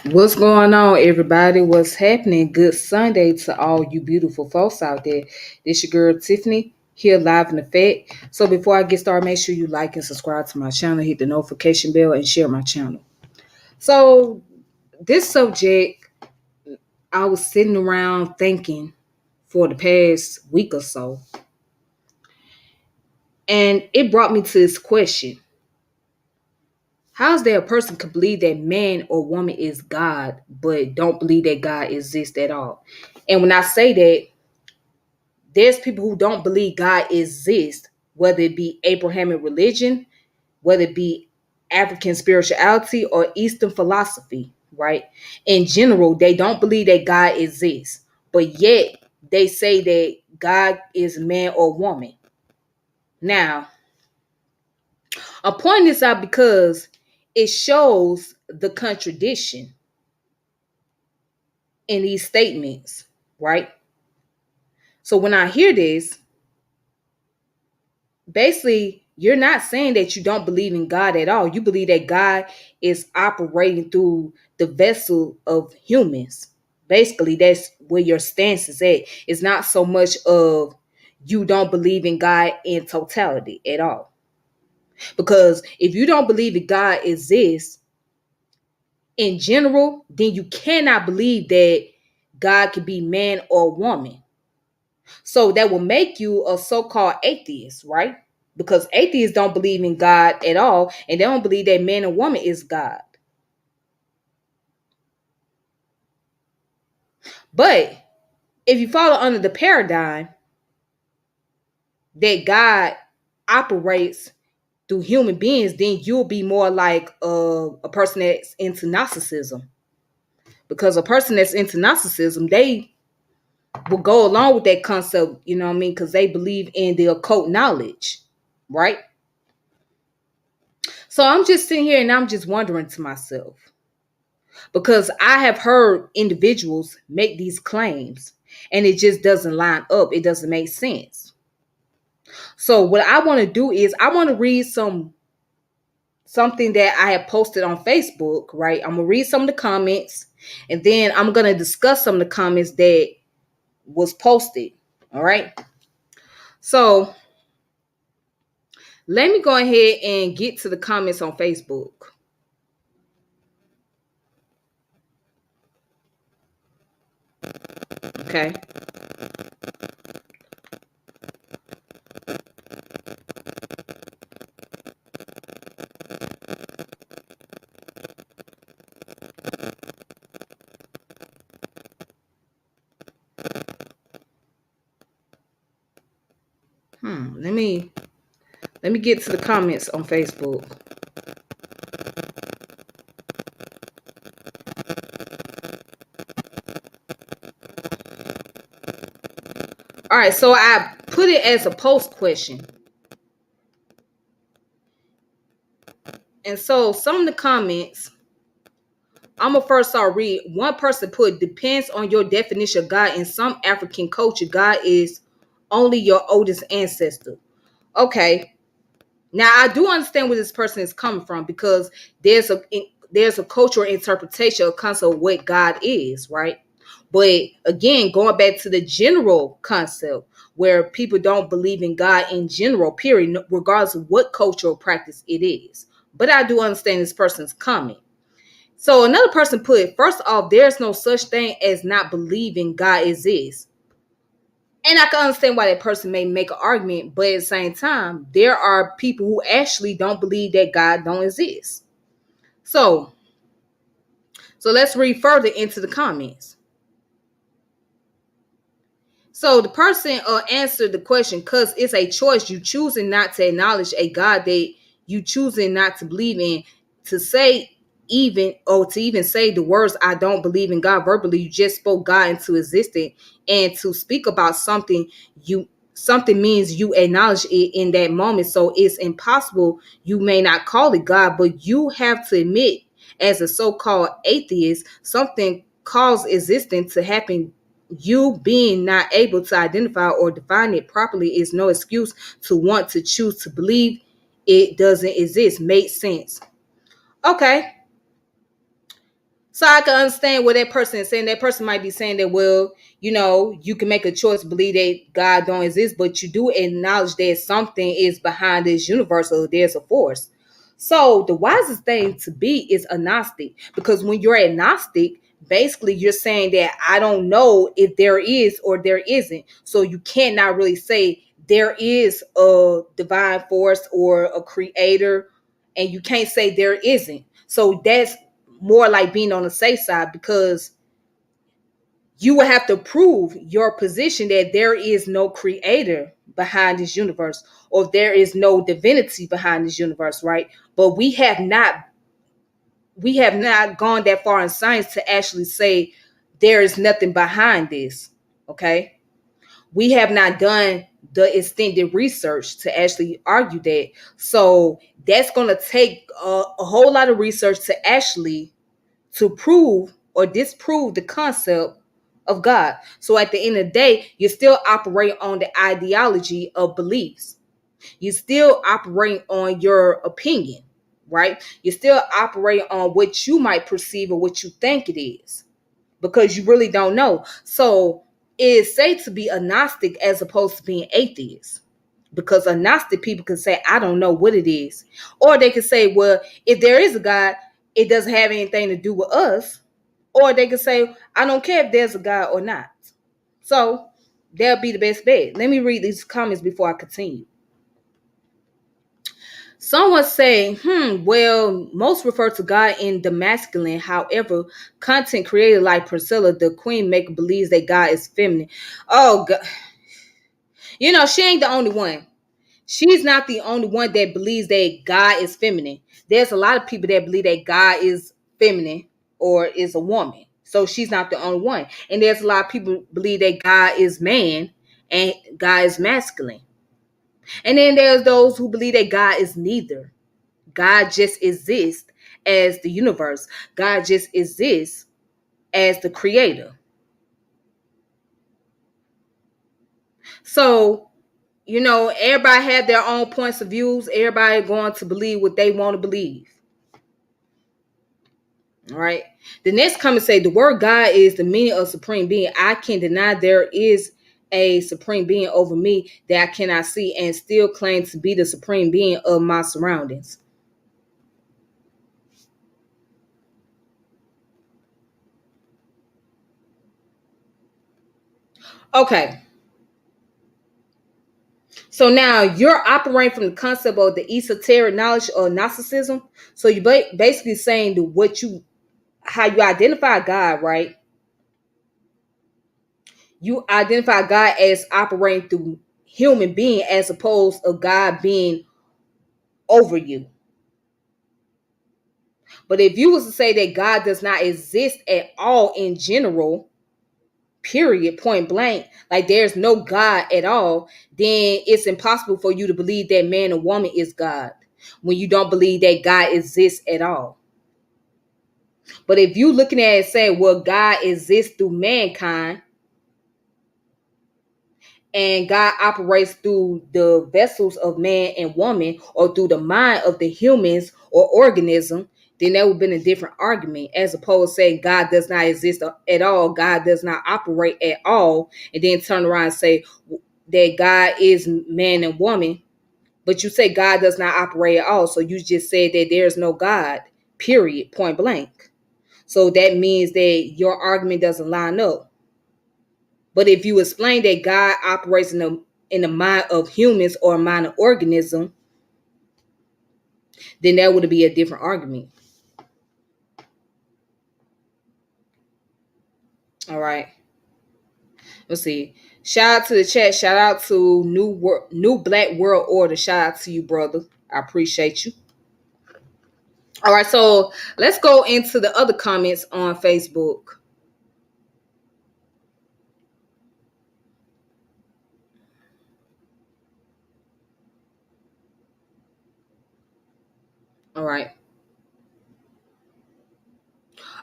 What's going on, everybody? What's happening? Good Sunday to all you beautiful folks out there. This your girl Tiffany here live in effect. So before I get started, make sure you like and subscribe to my channel, hit the notification bell, and share my channel. So this subject, I was sitting around thinking for the past week or so, and it brought me to this question: how is there a person could believe that man or woman is God, but don't believe that God exists at all? And when I say that, there's people who don't believe God exists, whether it be Abrahamic religion, whether it be African spirituality or Eastern philosophy, right? In general, they don't believe that God exists, but yet they say that God is man or woman. Now, I'm pointing this out because it shows the contradiction in these statements, right? So when I hear this, basically you're not saying that you don't believe in God at all. You believe that God is operating through the vessel of humans. Basically, that's where your stance is at. It's not so much of you don't believe in God in totality at all. Because if you don't believe that God exists in general, then you cannot believe that God could be man or woman. So that will make you a so-called atheist, right? Because atheists don't believe in God at all, and they don't believe that man and woman is God. But if you follow under the paradigm that God operates through human beings, then you'll be more like a person that's into narcissism. Because a person that's into narcissism, they will go along with that concept, you know what I mean? Because they believe in the occult knowledge, right? So I'm just sitting here and I'm just wondering to myself, because I have heard individuals make these claims and it just doesn't line up. It doesn't make sense. So what I want to do is I want to read something that I have posted on Facebook, right? I'm going to read some of the comments and then I'm going to discuss some of the comments that was posted, all right? So let me go ahead and get to the comments on Facebook. Okay. Let me get to the comments on Facebook. All right, so I put it as a post question. And so some of the comments, I'm gonna first start read. One person put, depends on your definition of God. In some African culture, God is only your oldest ancestor. Okay. Now I do understand where this person is coming from, because there's a cultural interpretation of concept of what God is, right? But again, going back to the general concept where people don't believe in God in general, period, regardless of what cultural practice it is. But I do understand this person's comment. So another person put, first off, there's no such thing as not believing God exists. And I can understand why that person may make an argument, but at the same time, there are people who actually don't believe that God don't exist. So let's read further into the comments. So the person answered the question, because it's a choice. You choosing not to acknowledge a God that you choosing not to believe in. To say even, or to even say the words, I don't believe in God, verbally, you just spoke God into existence. And to speak about something, something means you acknowledge it in that moment. So it's impossible. You may not call it God, but you have to admit, as a so-called atheist, something caused existence to happen. You being not able to identify or define it properly is no excuse to want to choose to believe it doesn't exist. Makes sense. Okay. So I can understand what that person is saying. That person might be saying that, well, you can make a choice to believe that God don't exist, but you do acknowledge that something is behind this universe, or there's a force. So the wisest thing to be is agnostic, because when you're agnostic, basically you're saying that I don't know if there is or there isn't. So you cannot really say there is a divine force or a creator, and you can't say there isn't. So that's more like being on the safe side, because you will have to prove your position that there is no creator behind this universe, or there is no divinity behind this universe, right? But we have not gone that far in science to actually say there is nothing behind this. Okay, we have not done the extended research to actually argue that. So that's going to take a whole lot of research to actually to prove or disprove the concept of God. So at the end of the day, you still operate on the ideology of beliefs. You still operate on your opinion, right? You still operate on what you might perceive or what you think it is, because you really don't know. So it is safe to be agnostic as opposed to being atheist, because agnostic people can say, I don't know what it is. Or they can say, well, if there is a God, it doesn't have anything to do with us. Or they can say, I don't care if there's a God or not. So that'll be the best bet. Let me read these comments before I continue. Someone say, well, most refer to God in the masculine. However, content created like Priscilla, the queen maker, believes that God is feminine. Oh, God. She ain't the only one. She's not the only one that believes that God is feminine. There's a lot of people that believe that God is feminine or is a woman. So she's not the only one. And there's a lot of people believe that God is man and God is masculine. And then there's those who believe that God is neither. God just exists as the universe. God just exists as the creator. So, everybody have their own points of views. Everybody going to believe what they want to believe. All right. The next comment say the word God is the meaning of supreme being. I can deny there is a supreme being over me that I cannot see, and still claim to be the supreme being of my surroundings. Okay. So now you're operating from the concept of the esoteric knowledge of Gnosticism. So you basically saying how you identify God, right? You identify God as operating through human being as opposed to God being over you. But if you was to say that God does not exist at all in general, period, point blank, like there's no God at all, then it's impossible for you to believe that man and woman is God when you don't believe that God exists at all. But if you looking at it and saying, well, God exists through mankind, and God operates through the vessels of man and woman, or through the mind of the humans or organism, then that would have been a different argument, as opposed to saying God does not exist at all, God does not operate at all, and then turn around and say that God is man and woman, but you say God does not operate at all. So you just said that there's no God, period, point blank. So that means that your argument doesn't line up. But if you explain that God operates in the mind of humans or mind of organism, then that would be a different argument. All right. Let's see. Shout out to the chat. Shout out to New Black World Order. Shout out to you, brother. I appreciate you. All right. So let's go into the other comments on Facebook. All right.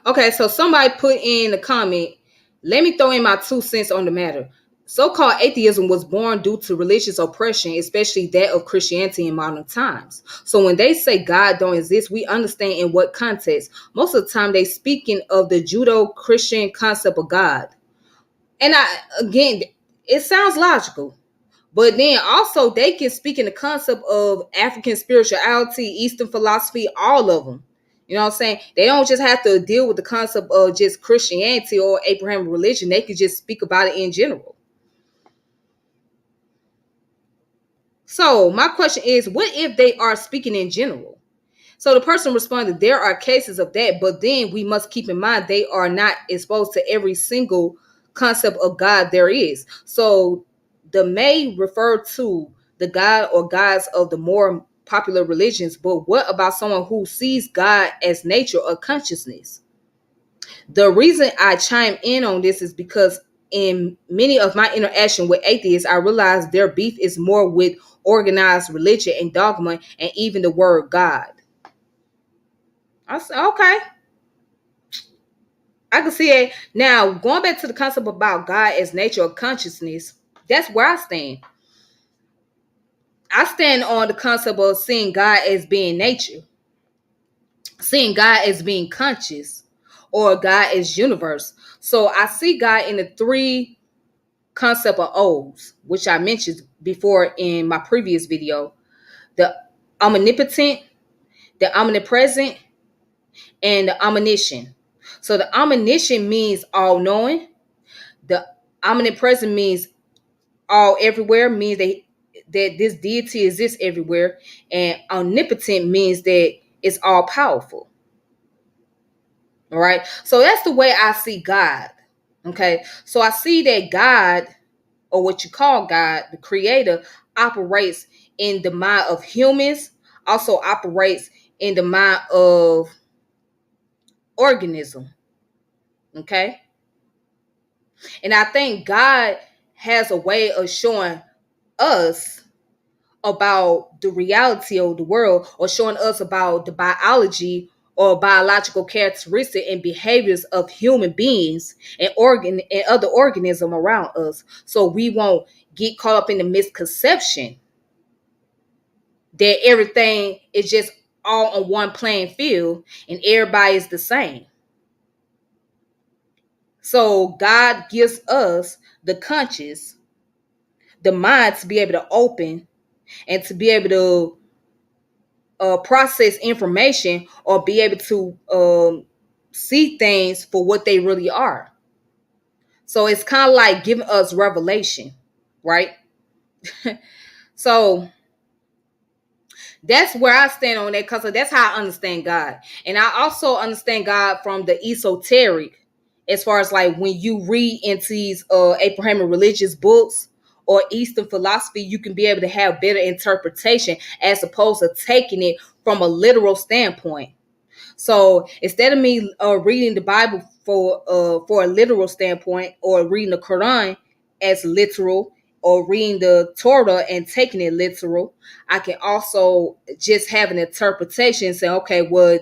Okay. So somebody put in the comment, let me throw in my 2 cents on the matter. So-called atheism was born due to religious oppression, especially that of Christianity in modern times. So when they say God don't exist, we understand in what context. Most of the time they speaking of the Judeo-Christian concept of God. And again, it sounds logical. But then also they can speak in the concept of African spirituality, Eastern philosophy, all of them. You know what I'm saying? They don't just have to deal with the concept of just Christianity or Abrahamic religion. They could just speak about it in general. So my question is, what if they are speaking in general? So the person responded, there are cases of that, but then we must keep in mind they are not exposed to every single concept of God there is. So the may refer to the God or gods of the more popular religions, but what about someone who sees God as nature or consciousness? The reason I chime in on this is because in many of my interaction with atheists, I realize their beef is more with organized religion and dogma and even the word God. I said, okay, I can see it. Now, going back to the concept about God as nature or consciousness, that's where I stand. I stand on the concept of seeing God as being nature, seeing God as being conscious, or God as universe. So I see God in the three concept of O's, which I mentioned before in my previous video: the omnipotent, the omnipresent, and the omniscient. So the omniscient means all knowing, the omnipresent means all everywhere, means that this deity exists everywhere, and omnipotent means that it's all powerful. All right. So that's the way I see God. Okay. So I see that God, or what you call God, the creator, operates in the mind of humans, also operates in the mind of organism. Okay. And I think God has a way of showing us about the reality of the world, or showing us about the biology or biological characteristic and behaviors of human beings and organ and other organism around us, so we won't get caught up in the misconception that everything is just all on one playing field and everybody is the same. So God gives us the conscious, the mind, to be able to open and to be able to process information, or be able to see things for what they really are. So it's kind of like giving us revelation, right? So that's where I stand on that, because that's how I understand God. And I also understand God from the esoteric, as far as like when you read into these Abrahamic religious books or Eastern philosophy, you can be able to have better interpretation as opposed to taking it from a literal standpoint. So instead of me reading the Bible for a literal standpoint, or reading the Quran as literal, or reading the Torah and taking it literal, I can also just have an interpretation and say, okay, well,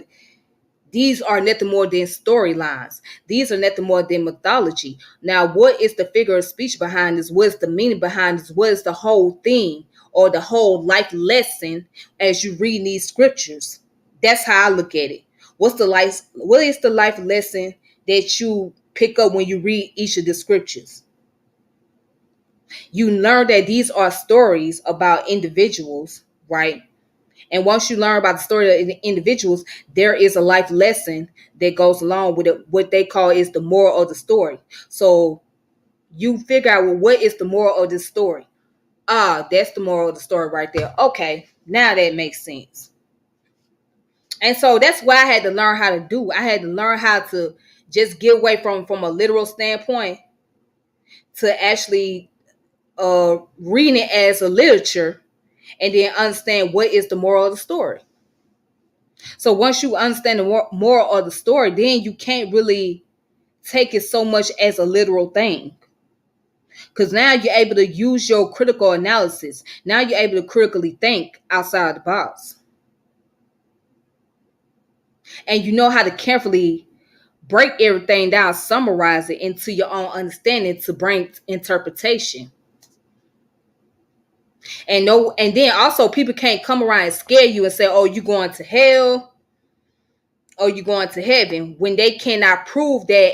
these are nothing more than storylines. These are nothing more than mythology. Now, what is the figure of speech behind this? What is the meaning behind this? What is the whole thing, or the whole life lesson as you read these scriptures? That's how I look at it. What is the life lesson that you pick up when you read each of the scriptures? You learn that these are stories about individuals, right? And once you learn about the story of the individuals, there is a life lesson that goes along with it, what they call is the moral of the story. So you figure out, well, what is the moral of this story? Ah, that's the moral of the story right there. Okay, now that makes sense. And so that's what I had to learn how to do. I had to learn how to just get away from a literal standpoint to actually reading it as a literature, and then understand what is the moral of the story. So once you understand the moral of the story, then you can't really take it so much as a literal thing. Because now you're able to use your critical analysis. Now you're able to critically think outside the box. And you know how to carefully break everything down, summarize it into your own understanding to bring interpretation. And no, and then also people can't come around and scare you and say, "Oh, you going to hell or you going to heaven," when they cannot prove that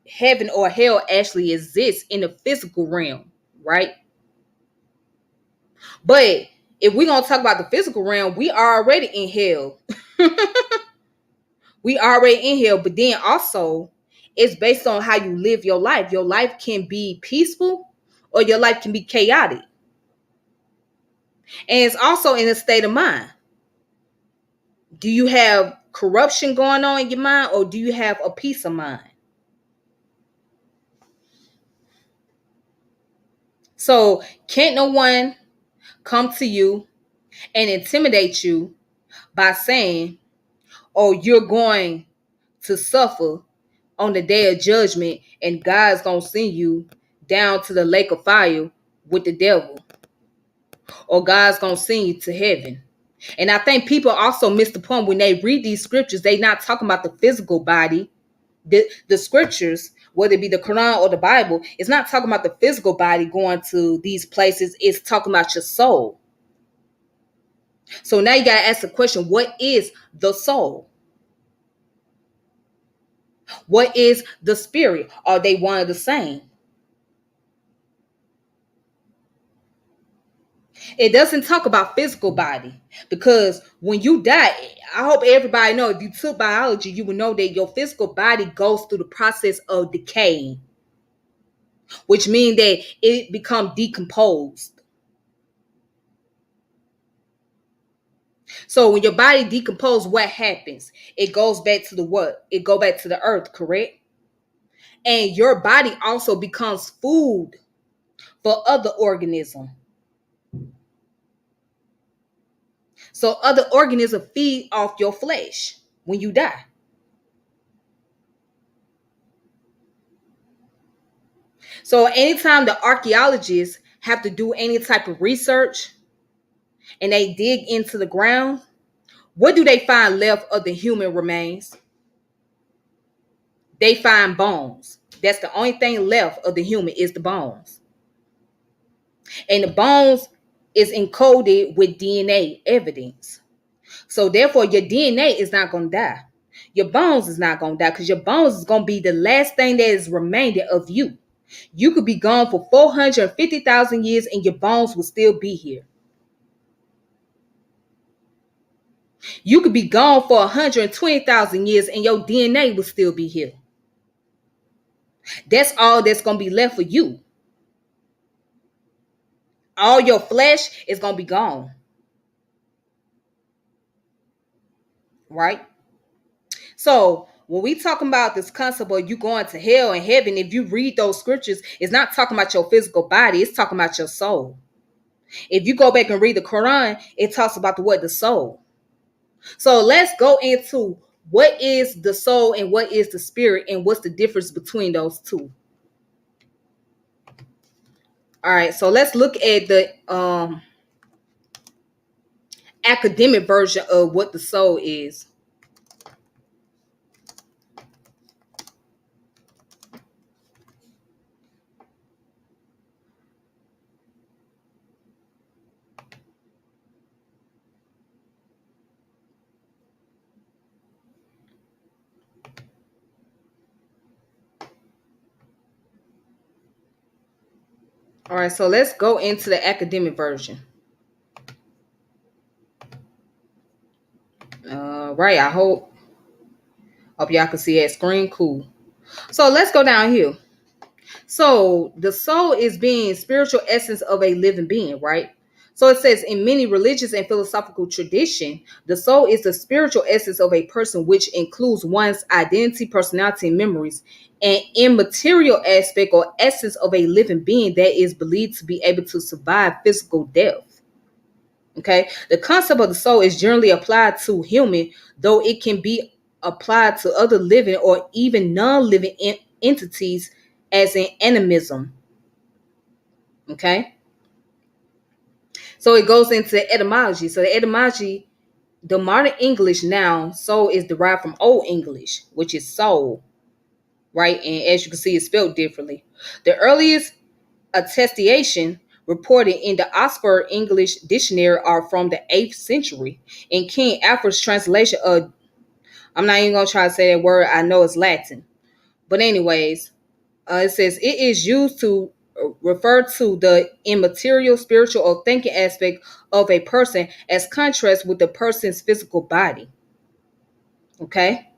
heaven or hell actually exists in the physical realm, right? But if we're gonna talk about the physical realm, we are already in hell. We already in hell, but then also it's based on how you live your life. Your life can be peaceful or your life can be chaotic. And it's also in a state of mind. Do you have corruption going on in your mind or do you have a peace of mind? So can't no one come to you and intimidate you by saying, "Oh, you're going to suffer on the day of judgment and God's going to send you down to the lake of fire with the devil, or God's going to send you to heaven." And I think people also miss the point when they read these scriptures. They not talking about the physical body. The scriptures, whether it be the Quran or the Bible, it's not talking about the physical body going to these places. It's talking about your soul. So now you got to ask the question, what is the soul? What is the spirit? Are they one and the same? It doesn't talk about physical body, because when you die, I hope everybody know, if you took biology, you would know that your physical body goes through the process of decaying, which means that it becomes decomposed. So when your body decomposes, what happens? It goes back to the what? It go back to the earth, correct? And your body also becomes food for other organisms. So other organisms feed off your flesh when you die. So anytime the archaeologists have to do any type of research and they dig into the ground, what do they find left of the human remains? They find bones. That's the only thing left of the human, is the bones. And the bones is encoded with DNA evidence. So therefore your DNA is not going to die. Your bones is not going to die, because your bones is going to be the last thing that is remainder of you. You could be gone for 450,000 years and your bones will still be here. You could be gone for 120,000 years and your DNA will still be here. That's all that's going to be left for you. All your flesh is going to be gone. Right? So when we talking about this concept of you going to hell and heaven, if you read those scriptures, it's not talking about your physical body. It's talking about your soul. If you go back and read the Quran, it talks about the what? The soul. So let's go into what is the soul and what is the spirit and what's the difference between those two. All right, so let's look at the academic version of what the soul is. All right, so let's go into the academic version. Right, I hope y'all can see that screen. Cool. So let's go down here. So the soul is being spiritual essence of a living being, right? So it says in many religious and philosophical tradition, the soul is the spiritual essence of a person, which includes one's identity, personality, and memories, an immaterial aspect or essence of a living being that is believed to be able to survive physical death. Okay, the concept of the soul is generally applied to human, though it can be applied to other living or even non-living entities as an animism. Okay, so it goes into etymology. So the etymology, the modern English noun soul is derived from Old English, which is soul. right? And as you can see, it's spelled differently. The earliest attestation reported in the Oxford English Dictionary are from the 8th century. In King Alfred's translation of, I'm not even going to try to say that word, I know it's Latin. But anyways, it says it is used to refer to the immaterial, spiritual, or thinking aspect of a person as contrast with the person's physical body. Okay.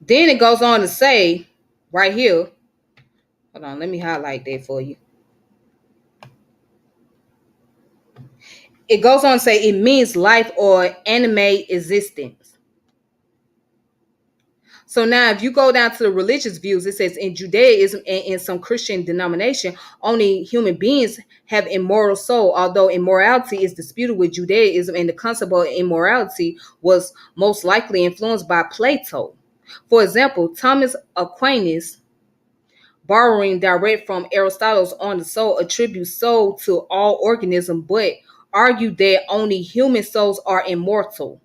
Then it goes on to say right here, hold on, let me highlight that for you. It goes on to say it means life or animate existence. So now, if you go down to the religious views, it says in Judaism and in some Christian denomination, only human beings have immortal soul, although immorality is disputed with Judaism, and the concept of immorality was most likely influenced by Plato. For example, Thomas Aquinas, borrowing direct from Aristotle's on the soul, attributes soul to all organisms, but argued that only human souls are immortal.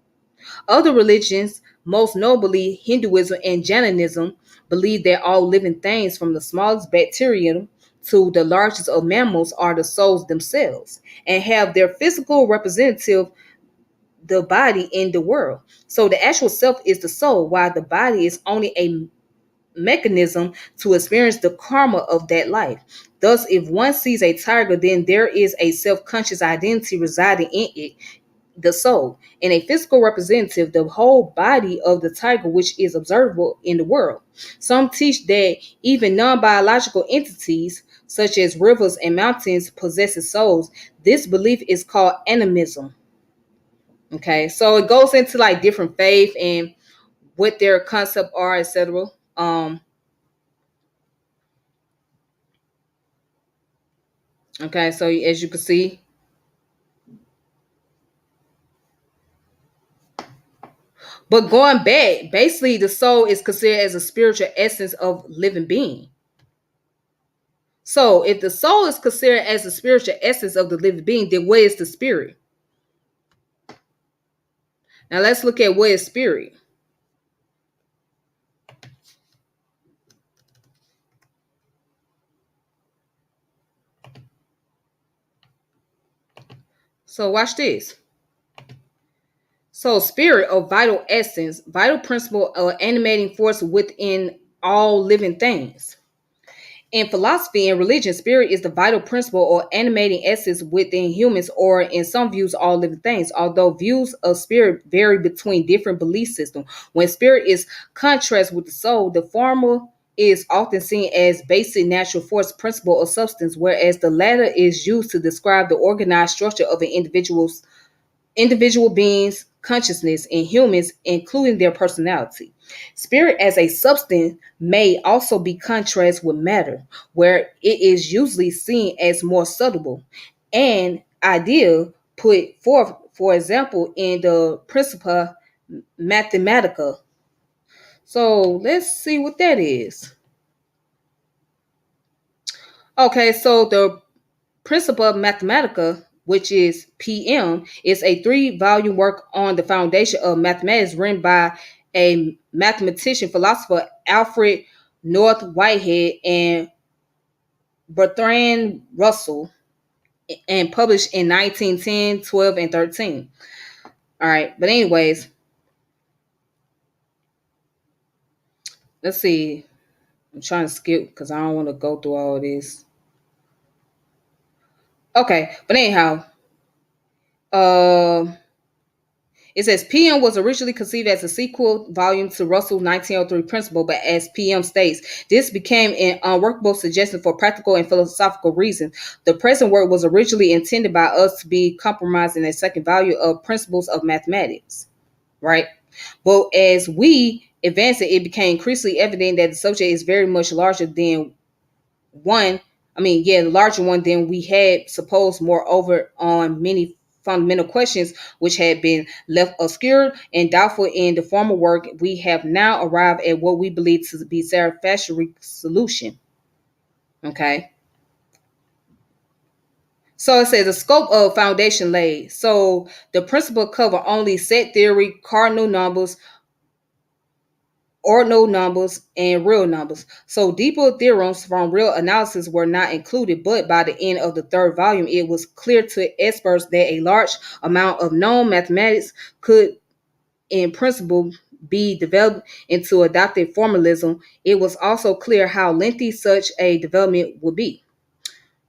Other religions, most notably Hinduism and Jainism, believe that all living things, from the smallest bacterium to the largest of mammals, are the souls themselves and have their physical representative, the body, in the world. So the actual self is the soul, while the body is only a mechanism to experience the karma of that life. Thus, if one sees a tiger, then there is a self-conscious identity residing in it, the soul, and a physical representative, the whole body of the tiger, which is observable in the world. Some teach that even non-biological entities, such as rivers and mountains, possess souls. This belief is called animism. Okay, so it goes into like different faith and what their concept are, etc. Okay, so as you can see, but going back, basically the soul is considered as a spiritual essence of living being. So if the soul is considered as the spiritual essence of the living being, then what is the spirit? Now let's look at what is spirit. So watch this. So spirit, or vital essence, vital principle, or animating force within all living things. In philosophy and religion, spirit is the vital principle or animating essence within humans, or in some views, all living things. Although views of spirit vary between different belief systems, when spirit is contrast with the soul, the former is often seen as basic natural force, principle, or substance, whereas the latter is used to describe the organized structure of an individual beings' consciousness in humans, including their personality. Spirit as a substance may also be contrasted with matter, where it is usually seen as more subtle and ideal, put forth, for example, in the Principia Mathematica. So let's see what that is. Okay, so the Principia Mathematica, which is PM, is a 3-volume work on the foundation of mathematics written by a mathematician, philosopher, Alfred North Whitehead, and Bertrand Russell, and published in 1910, 12, and 13. All right, but anyways, let's see. I'm trying to skip because I don't want to go through all this. Okay, but anyhow, it says PM was originally conceived as a sequel volume to Russell's 1903 principle, but as PM states, this became an unworkable suggestion for practical and philosophical reasons. The present work was originally intended by us to be compromised in a second volume of Principles of Mathematics, right? But as we advanced it, it became increasingly evident that the subject is very much larger than one. Larger one than we had supposed. Moreover, on many fundamental questions which had been left obscure and doubtful in the former work, we have now arrived at what we believe to be satisfactory solution. Okay. So it says the scope of foundation laid. So the principle cover only set theory, cardinal numbers, ordinal numbers, and real numbers. So deeper theorems from real analysis were not included, but by the end of the third volume, it was clear to experts that a large amount of known mathematics could, in principle, be developed into adopted formalism. It was also clear how lengthy such a development would be.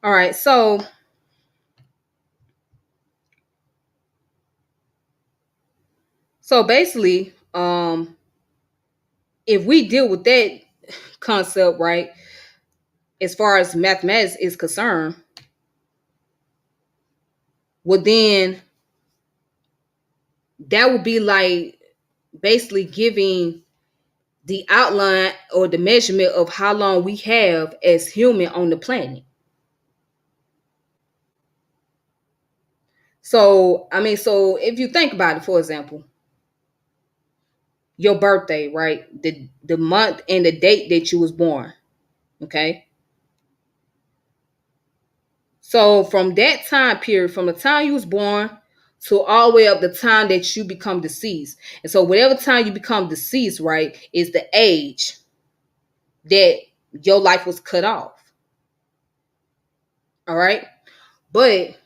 All right, so basically, if we deal with that concept, right, as far as mathematics is concerned, well then that would be like basically giving the outline or the measurement of how long we have as human on the planet. So I mean, so if you think about it, for example, your birthday, right? The month and the date that you was born. Okay. So from that time period, from the time you was born to all the way up the time that you become deceased. And so whatever time you become deceased, right, is the age that your life was cut off. All right. But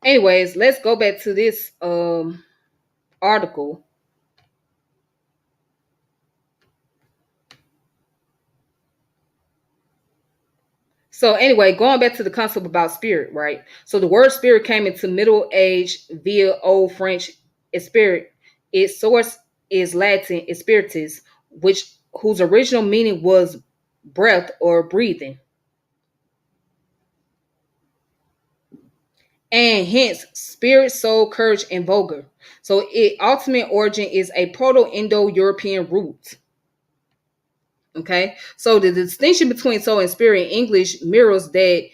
anyways, let's go back to this article. So anyway, going back to the concept about spirit, right? So the word spirit came into Middle Age via Old French spirit. Its source is Latin spiritus, which whose original meaning was breath or breathing, and hence spirit, soul, courage, and vulgar. So its ultimate origin is a Proto-Indo-European root. Okay, so the distinction between soul and spirit in English mirrors that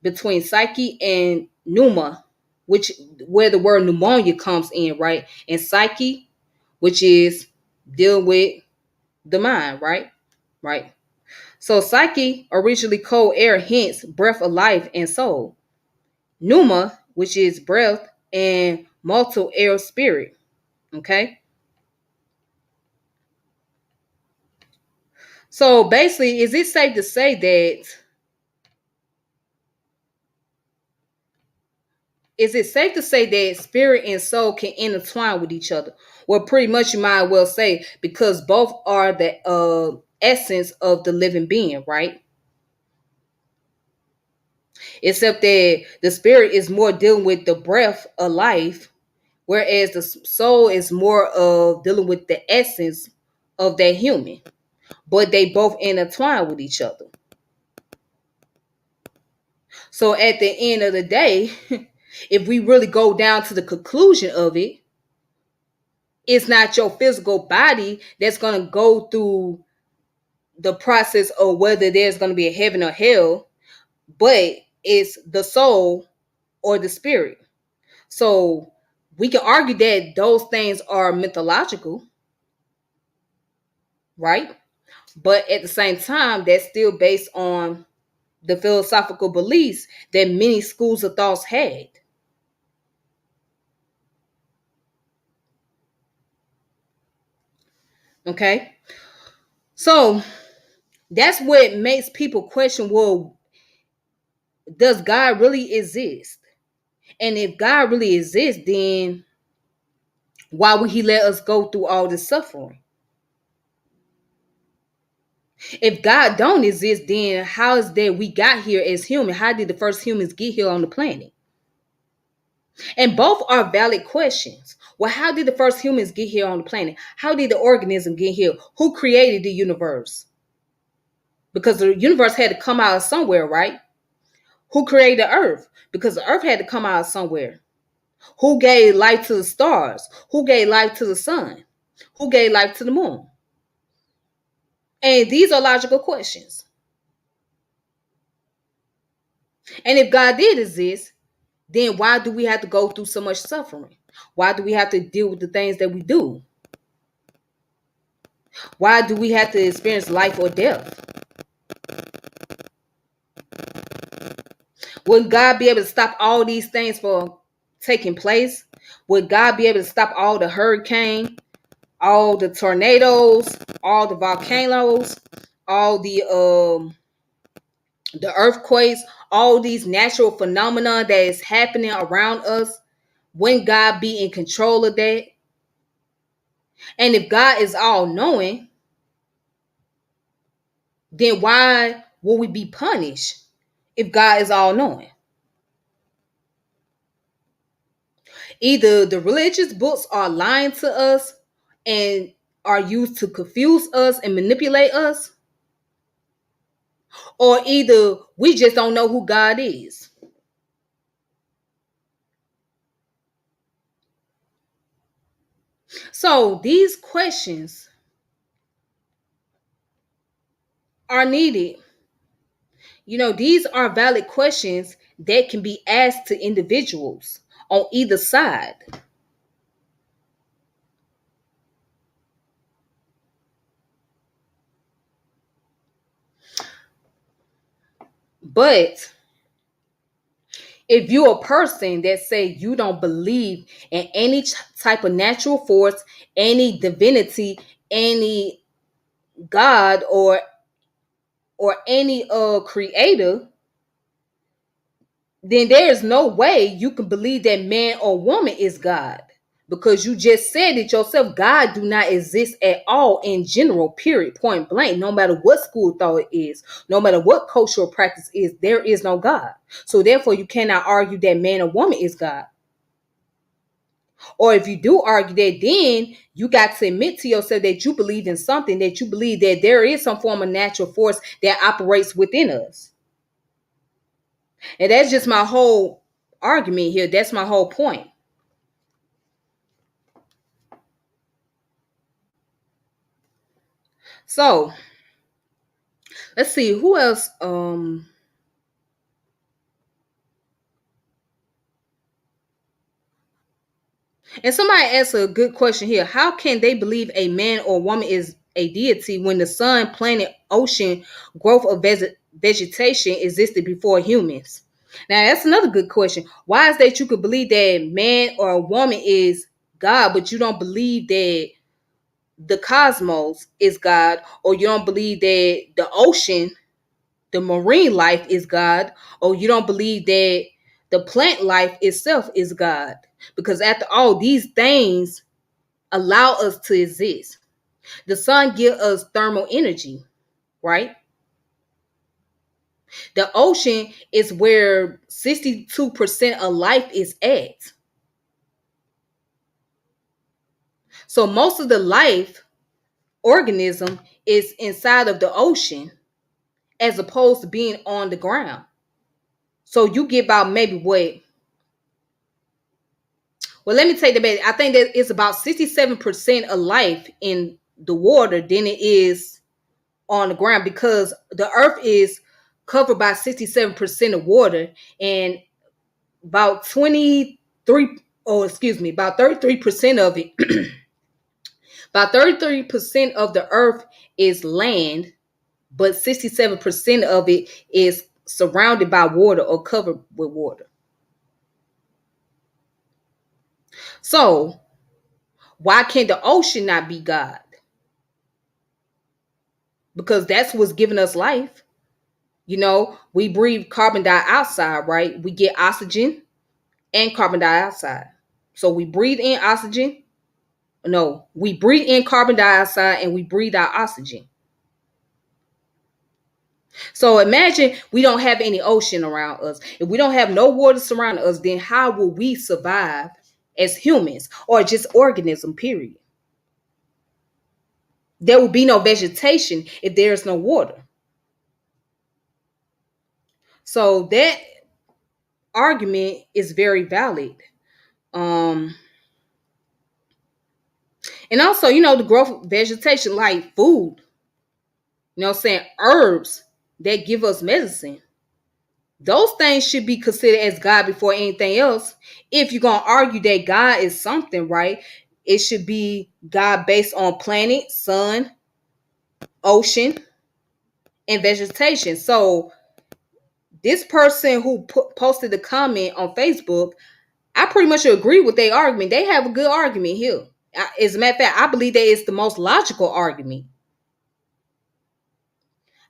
between psyche and pneuma, which where the word pneumonia comes in, right? And psyche, which is deal with the mind, right? Right. So psyche originally cold air, hence breath of life and soul. Pneuma, which is breath, and mortal air spirit. Okay. So basically, is it safe to say that spirit and soul can intertwine with each other? Well, pretty much you might well say, because both are the essence of the living being, right? Except that the spirit is more dealing with the breath of life, whereas the soul is more of dealing with the essence of that human. But they both intertwine with each other. So at the end of the day, if we really go down to the conclusion of it, it's not your physical body that's going to go through the process of whether there's going to be a heaven or hell, but it's the soul or the spirit. So we can argue that those things are mythological, right? But at the same time, that's still based on the philosophical beliefs that many schools of thoughts had. Okay. So that's what makes people question, well, does God really exist? And if God really exists, then why would he let us go through all this suffering? If God don't exist, then how is that we got here as human? How did the first humans get here on the planet? And both are valid questions. Well, how did the first humans get here on the planet? How did the organism get here? Who created the universe? Because the universe had to come out of somewhere, right? Who created the earth? Because the earth had to come out of somewhere. Who gave life to the stars? Who gave life to the sun? Who gave life to the moon? And these are logical questions. And if God did exist, then why do we have to go through so much suffering? Why do we have to deal with the things that we do? Why do we have to experience life or death? Would God be able to stop all these things from taking place? Would God be able to stop all the hurricane, all the tornadoes, all the volcanoes, all the earthquakes, all these natural phenomena that is happening around us, when God be in control of that? And if God is all knowing, then why will we be punished if God is all knowing? Either the religious books are lying to us and are used to confuse us and manipulate us, or either we just don't know who God is. So these questions are needed. These are valid questions that can be asked to individuals on either side. But if you're a person that say you don't believe in any type of natural force, any divinity, any God, or any creator, then there is no way you can believe that man or woman is God, because you just said it yourself. God do not exist at all in general, period, point blank. No matter what school thought is, no matter what cultural practice is, there is no God. So therefore you cannot argue that man or woman is God. Or if you do argue that, then you got to admit to yourself that you believe in something, that you believe that there is some form of natural force that operates within us. And that's just my whole argument here. That's my whole point. So let's see who else. And somebody asked a good question here. How can they believe a man or woman is a deity when the sun, planet, ocean, growth of vegetation existed before humans? Now that's another good question. Why is that you could believe that man or a woman is God, but you don't believe that the cosmos is God, or you don't believe that the ocean, the marine life is God, or you don't believe that the plant life itself is God? Because after all, these things allow us to exist. The sun gives us thermal energy, right? The ocean is where 62% of life is at. So most of the life organism is inside of the ocean as opposed to being on the ground. So you get about maybe what? Well, let me take the back. I think that it's about 67% of life in the water than it is on the ground, because the earth is covered by 67% of water, and about 23, oh excuse me, about 33% of it, about 33% of the earth is land, but 67% of it is surrounded by water or covered with water. So why can't the ocean not be God? Because that's what's giving us life. We breathe carbon dioxide, right? We get oxygen and carbon dioxide. So we breathe in oxygen. No, we breathe in carbon dioxide and we breathe out oxygen. So imagine we don't have any ocean around us. If we don't have no water surrounding us, then how will we survive as humans or just organism, period? There will be no vegetation if there's no water. So that argument is very valid. Um, and also, the growth of vegetation, like food, what I'm saying, herbs that give us medicine. Those things should be considered as God before anything else. If you're going to argue that God is something, right, it should be God based on planet, sun, ocean, and vegetation. So this person who posted the comment on Facebook, I pretty much agree with their argument. They have a good argument here. As a matter of fact, I believe that it's the most logical argument.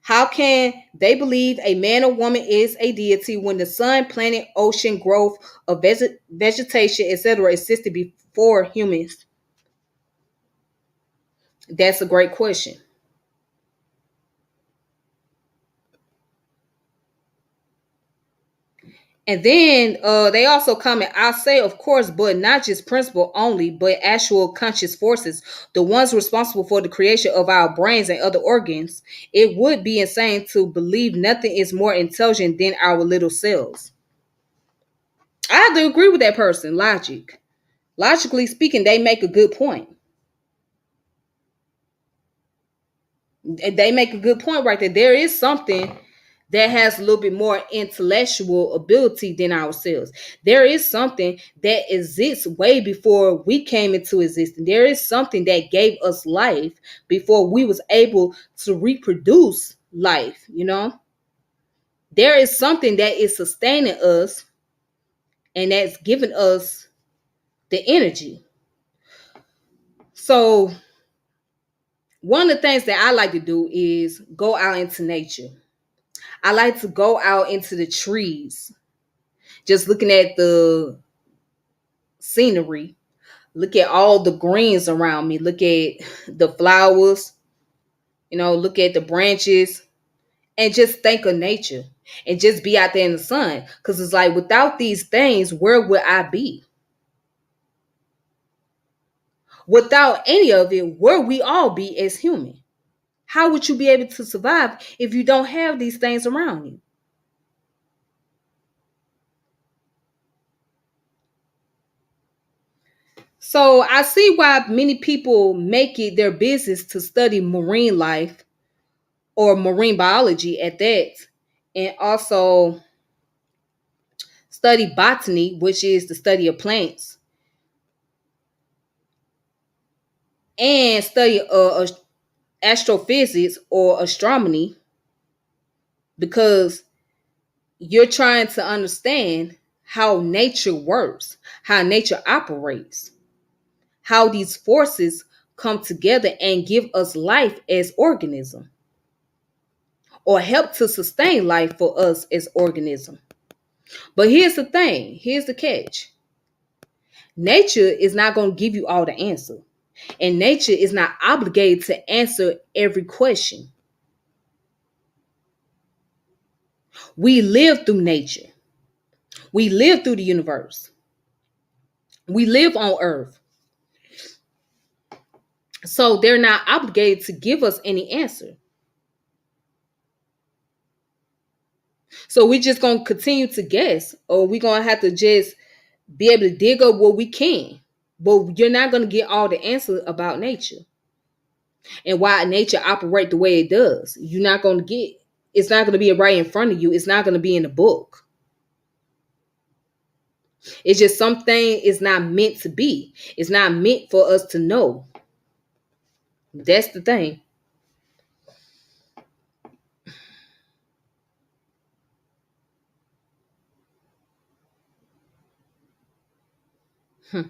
How can they believe a man or woman is a deity when the sun, planet, ocean, growth of vegetation, etc., existed before humans? That's a great question. And then they also comment, I say, of course, but not just principle only, but actual conscious forces, the ones responsible for the creation of our brains and other organs. It would be insane to believe nothing is more intelligent than our little cells. I have to agree with that person. Logically speaking, they make a good point. They make a good point right there. There is something that has a little bit more intellectual ability than ourselves. There is something that exists way before we came into existence. There is something that gave us life before we was able to reproduce life, you know? There is something that is sustaining us and that's giving us the energy. So, one of the things that I like to do is go out into nature. I like to go out into the trees, just looking at the scenery, look at all the greens around me, look at the flowers, look at the branches, and just think of nature and just be out there in the sun. Because it's like, without these things, where would I be? Without any of it, where we all be as human? How would you be able to survive if you don't have these things around you? So I see why many people make it their business to study marine life or marine biology at that, and also study botany, which is the study of plants, and study astrophysics or astronomy, because you're trying to understand how nature works, how nature operates, how these forces come together and give us life as organism, or help to sustain life for us as organism. But here's the thing, here's the catch. Nature is not going to give you all the answer. And nature is not obligated to answer every question. We live through nature. We live through the universe. We live on earth. So they're not obligated to give us any answer. So we're just going to continue to guess, or we're going to have to just be able to dig up what we can. But you're not going to get all the answers about nature and why nature operates the way it does. You're not going to get, it's not going to be right in front of you. It's not going to be in the book. It's just something is not meant to be. It's not meant for us to know. That's the thing. Hmm.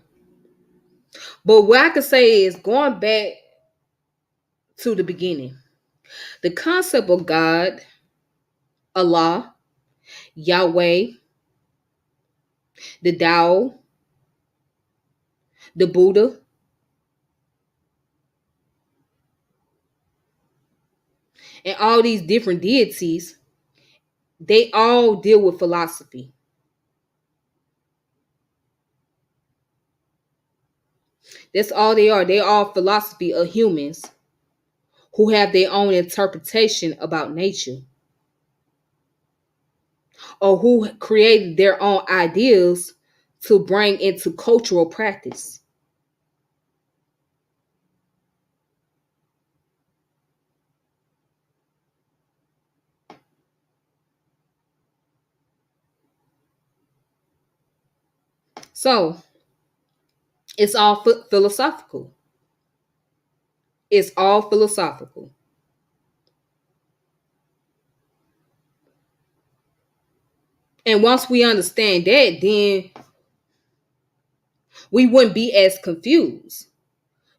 But what I could say is, going back to the beginning, the concept of God, Allah, Yahweh, the Tao, the Buddha, and all these different deities, they all deal with philosophy. That's all they are. They are philosophy of humans who have their own interpretation about nature, or who created their own ideas to bring into cultural practice. So it's all philosophical. It's all philosophical. And once we understand that, then we wouldn't be as confused.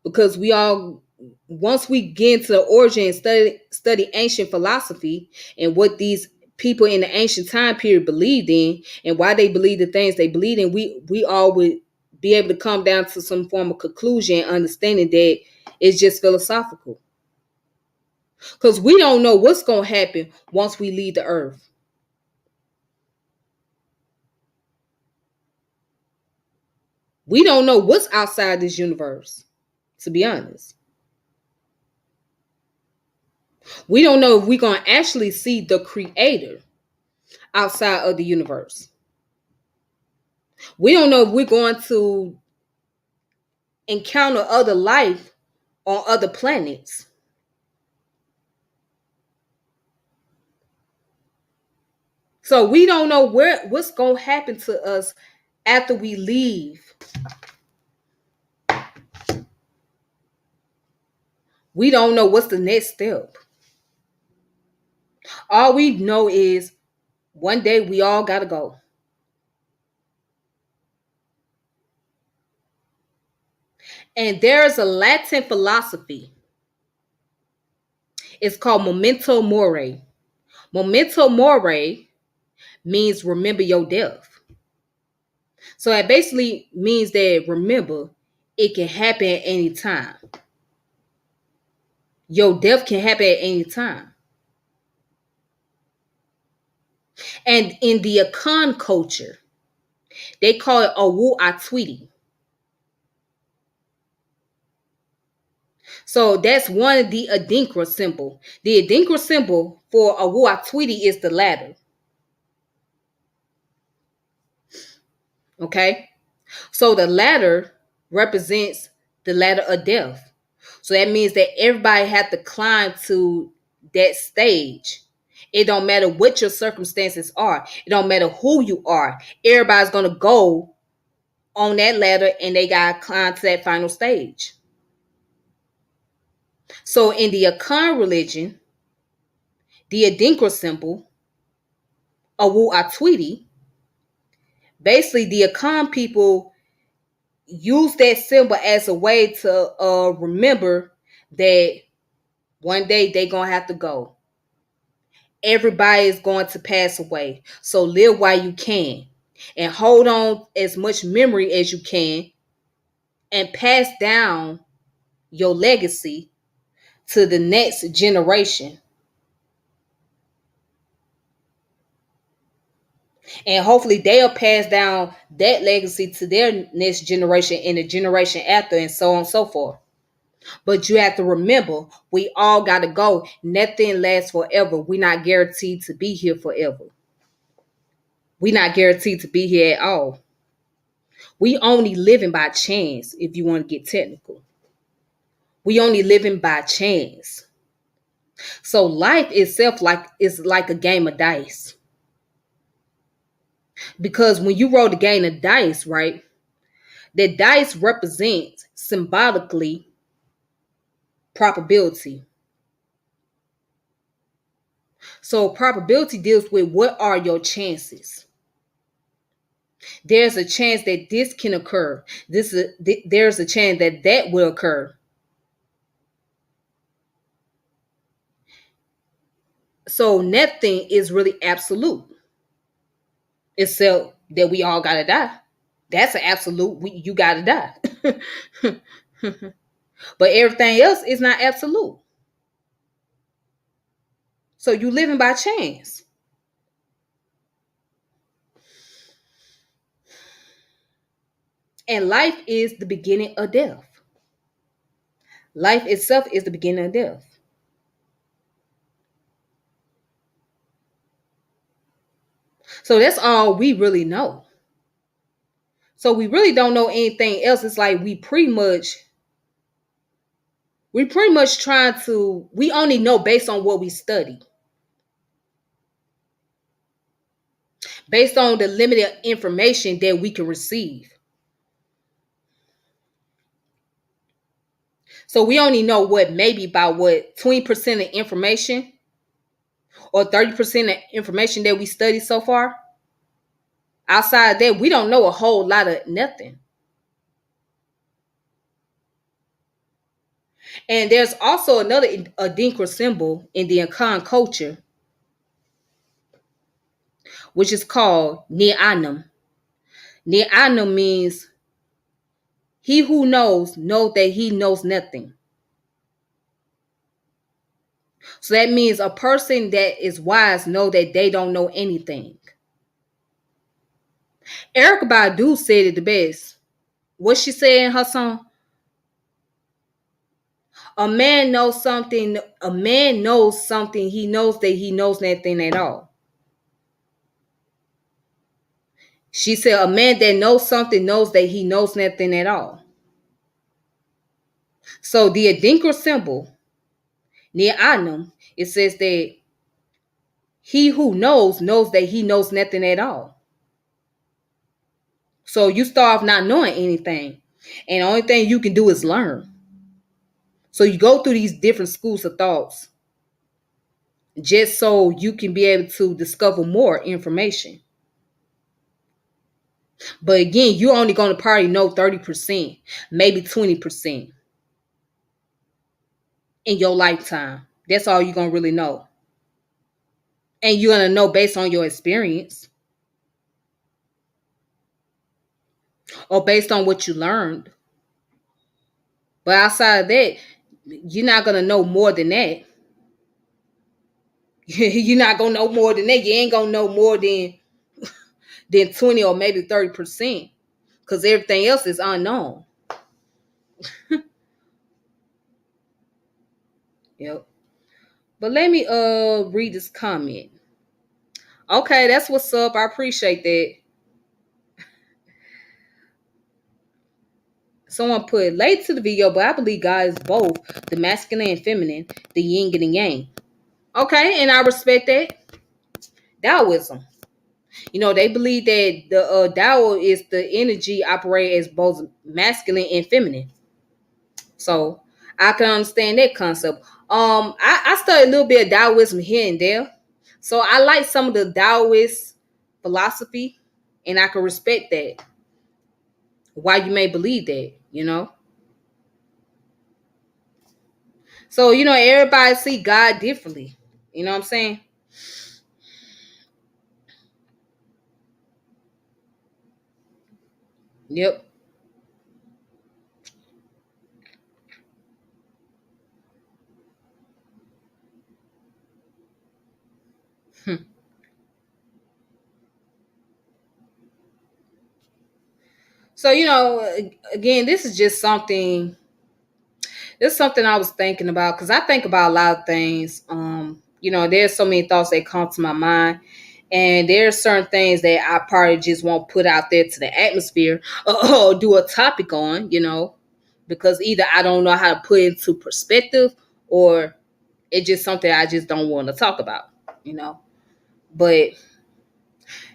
because we all, once we get into the origin and study ancient philosophy and what these people in the ancient time period believed in and why they believe the things they believed in, we all would be able to come down to some form of conclusion, understanding that it's just philosophical. Because we don't know what's going to happen once we leave the earth. We don't know what's outside this universe, to be honest. We don't know if we're going to actually see the creator outside of the universe. We don't know if we're going to encounter other life on other planets. So we don't know what's going to happen to us after we leave. We don't know what's the next step. All we know is one day we all got to go. And there's a Latin philosophy. It's called memento mori. Memento mori means remember your death. So it basically means that remember, it can happen at any time. Your death can happen at any time. And in the Akan culture, they call it Owu Atwiti. So that's one of the Adinkra symbol. The Adinkra symbol for Owu Atwiti is the ladder. Okay? So the ladder represents the ladder of death. So that means that everybody had to climb to that stage. It don't matter what your circumstances are. It don't matter who you are. Everybody's going to go on that ladder and they got to climb to that final stage. So in the Akan religion, the Adinkra symbol, Owu Atwiti, basically the Akan people use that symbol as a way to remember that one day they're going to have to go. Everybody is going to pass away. So live while you can and hold on as much memory as you can and pass down your legacy to the next generation. And hopefully they'll pass down that legacy to their next generation and the generation after and so on and so forth. But you have to remember, we all got to go. Nothing lasts forever. We're not guaranteed to be here forever. We're not guaranteed to be here at all. We only living by chance, if you want to get technical. We only living by chance. So life itself is like a game of dice. Because when you roll the game of dice, right, the dice represents symbolically probability. So probability deals with what are your chances. There's a chance that this can occur. There's a chance that that will occur. So nothing is really absolute, except that we all gotta die. That's an absolute. You gotta die. But everything else is not absolute. So you living by chance. And life is the beginning of death. Life itself is the beginning of death. So that's all we really know. So we really don't know anything else. It's like we pretty much trying to, we only know based on what we study. Based on the limited information that we can receive. So we only know maybe about 20% of information or 30% of information that we studied so far. Outside of that, we don't know a whole lot of nothing. And there's also another Adinkra symbol in the Akan culture, which is called Ni'anam. Ni'anam means he who knows that he knows nothing. So that means a person that is wise know that they don't know anything. Erica Badu said it the best. What she said in her song? A man knows something. A man knows something. He knows that he knows nothing at all. She said, a man that knows something knows that he knows nothing at all. So the Adinkra symbol, near Anum, it says that he who knows that he knows nothing at all. So you start off not knowing anything. And the only thing you can do is learn. So you go through these different schools of thoughts just so you can be able to discover more information. But again, you're only going to probably know 30%, maybe 20% in your lifetime. That's all you're going to really know. And you're going to know based on your experience or based on what you learned. But outside of that, you're not going to know more than that. You're not going to know more than that. You ain't going to know more than 20 or maybe 30% because everything else is unknown. Yep. But let me read this comment. Okay, that's what's up. I appreciate that. Someone put late to the video, but I believe God is both the masculine and feminine, the yin and the yang. Okay, and I respect that. Taoism. They believe that the Tao is the energy operate as both masculine and feminine. So I can understand that concept. I studied a little bit of Taoism here and there. So I like some of the Taoist philosophy, and I can respect that. Why you may believe that. So, everybody see God differently. You know what I'm saying? Yep. Hmm. So, again, this is just something. This is something I was thinking about because I think about a lot of things. There's so many thoughts that come to my mind, and there's certain things that I probably just won't put out there to the atmosphere or do a topic on. Because either I don't know how to put it into perspective or it's just something I just don't want to talk about. But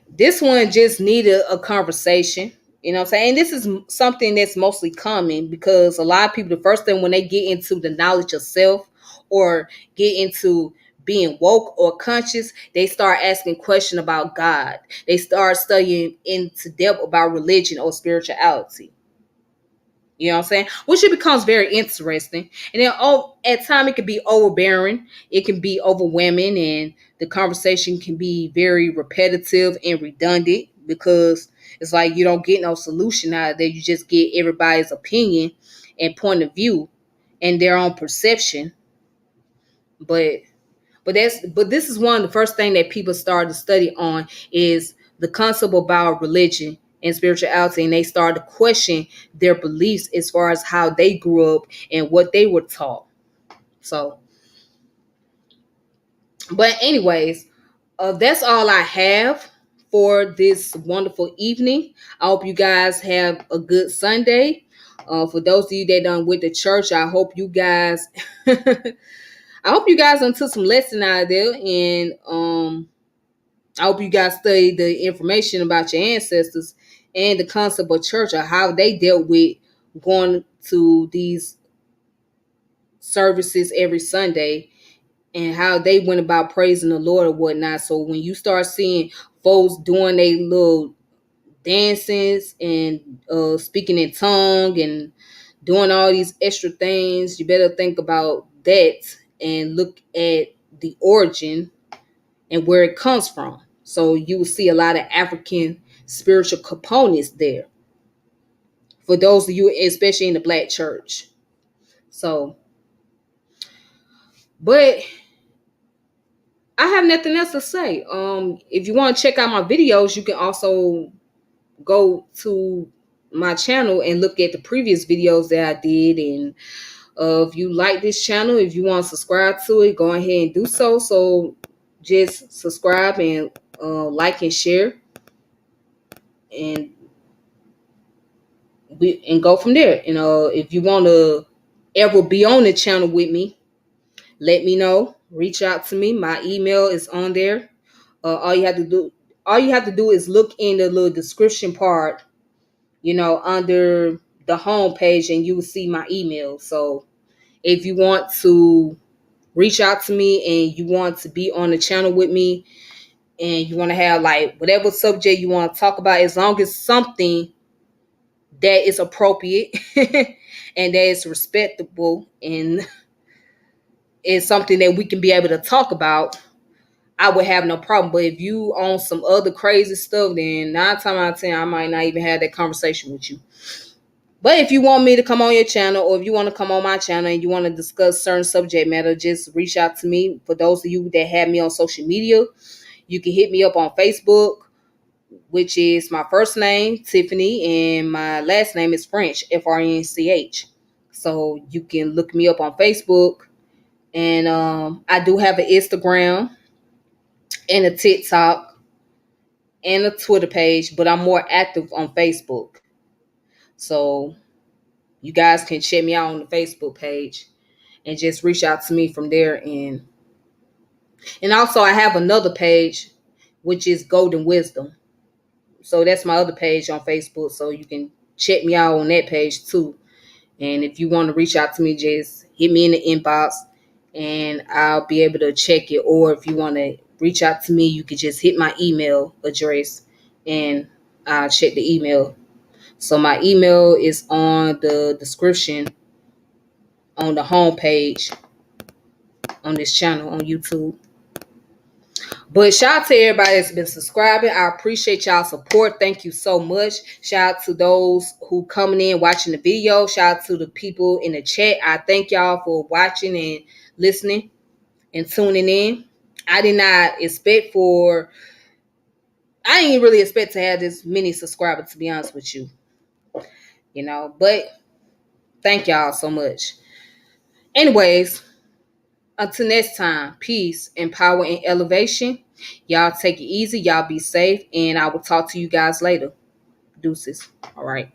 this one just needed a conversation. You know what I'm saying? And this is something that's mostly common because a lot of people, the first thing when they get into the knowledge of self or get into being woke or conscious, they start asking questions about God. They start studying into depth about religion or spirituality. You know what I'm saying? Which it becomes very interesting. And then at time it can be overbearing. It can be overwhelming and the conversation can be very repetitive and redundant because it's like you don't get no solution out of there. You just get everybody's opinion and point of view and their own perception. But but this is one of the first thing that people start to study on is the concept about religion and spirituality, and they start to question their beliefs as far as how they grew up and what they were taught. So, but anyways, that's all I have for this wonderful evening. I hope you guys have a good Sunday. For those of you that done with the church, I hope you guys I hope you guys done took some lesson out of there, and I hope you guys studied the information about your ancestors and the concept of church or how they dealt with going to these services every Sunday and how they went about praising the Lord or whatnot. So when you start seeing folks doing their little dances and speaking in tongue and doing all these extra things, you better think about that and look at the origin and where it comes from. So you will see a lot of African spiritual components there for those of you, especially in the Black church. So, but I have nothing else to say. If you want to check out my videos, you can also go to my channel and look at the previous videos that I did. And if you like this channel, if you want to subscribe to it, go ahead and do so. So just subscribe and like and share, and go from there. And if you want to ever be on the channel with me, let me know. Reach out to me. My email is on there. All you have to do is look in the little description part, under the home page, and you will see my email. So if you want to reach out to me and you want to be on the channel with me, and you want to have like whatever subject you want to talk about, as long as something that is appropriate and that is respectable and is something that we can be able to talk about, I would have no problem. But if you on some other crazy stuff, then 9 times out of 10, I might not even have that conversation with you. But if you want me to come on your channel, or if you want to come on my channel and you want to discuss certain subject matter, just reach out to me. For those of you that have me on social media, you can hit me up on Facebook, which is my first name, Tiffany, and my last name is French, French. So you can look me up on Facebook. And I do have an Instagram and a TikTok and a Twitter page, but I'm more active on Facebook. So you guys can check me out on the Facebook page and just reach out to me from there. And also I have another page, which is Golden Wisdom. So that's my other page on Facebook. So you can check me out on that page too. And if you want to reach out to me, just hit me in the inbox and I'll be able to check it. Or if you want to reach out to me, you can just hit my email address and I'll check the email. So my email is on the description on the homepage on this channel on YouTube. But shout out to everybody that's been subscribing. I appreciate y'all support. Thank you so much. Shout out to those who coming in watching the video. Shout out to the people in the chat. I thank y'all for watching and listening and tuning in. I did not expect for I didn't really expect to have this many subscribers, to be honest with you. But thank y'all so much. Anyways, until next time, peace and power and elevation. Y'all take it easy. Y'all be safe. And I will talk to you guys later. Deuces. All right.